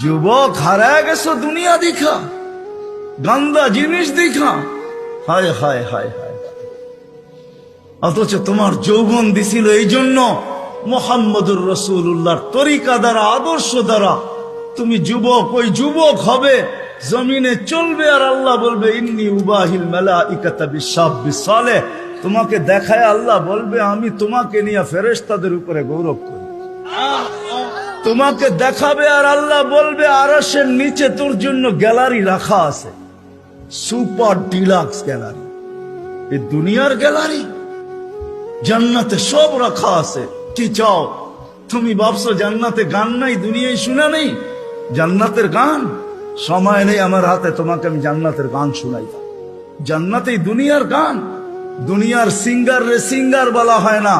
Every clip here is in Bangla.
যুবক হারায় গেছো দুনিয়া দেখা, গান্দা জিনিস দেখা, হায় হায় হায় হায়। অথচ তোমার যৌবন দিছিল এই জন্য মুহাম্মদুর রাসূলুল্লাহর তরিকা দ্বারা, আদর্শ দ্বারা তুমি যুবক, ওই যুবক হবে, জমিনে চলবে, আর আল্লাহ বলবে ইন্নী উবাহিল মালাইকাতা বিশাব্বিস সালেহ। তোমাকে দেখায় আল্লাহ বলবে আমি তোমাকে নিয়ে ফেরেশতাদের উপরে গৌরব করি। তোমাকে দেখাবে আর আল্লাহ বলবে আরশের নিচে তোর জন্য গ্যালারি রাখা আছে, সুপার ডিলাক্স গ্যালারি। এই দুনিয়ার গ্যালারি, জান্নাতে সব রাখা আছে। কি চাও তুমি? ভাবছো জান্নাতে গান নাই, দুনিয়ায় শোনা নেই জান্নাতের গান? সময় নেই আমার হাতে তোমাকে আমি জান্নাতের গান শুনাই। জান্নাতেই দুনিয়ার গান। দুনিয়ার সিঙ্গার রে সিঙ্গার বলা হয় না,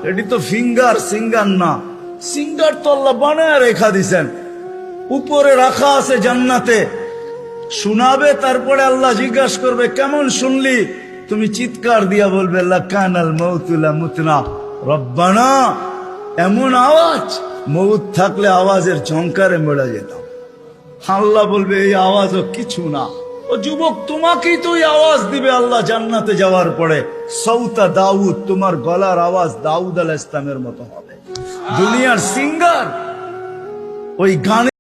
এটি তো ফিঙ্গার, সিঙ্গার না। সিঙ্গার তো আল্লাহ বানায় রেখা দিছেন, উপরে রাখা আছে জান্নাতে। শোনাবে, তারপরে আল্লাহ জিজ্ঞাসা করবে কেমন শুনলি? তুমি চিৎকার দিয়া বলবে লাকানাল মাউতু লা মুতনা রব্বানা। এমন আওয়াজ, মউত থাকলে আওয়াজের ঝংকারে মরে যেতাম। আল্লাহ বলবে এই আওয়াজও কিছু না। ও যুবক, তোমাকেই তো এই আওয়াজ দিবে আল্লাহ জান্নাতে যাওয়ার পরে। সৌতা দাউদ, তোমার গলার আওয়াজ দাউদ আলাইহিস সালামের মতো হবে। দুনিয়ার সিঙ্গার ওই গানে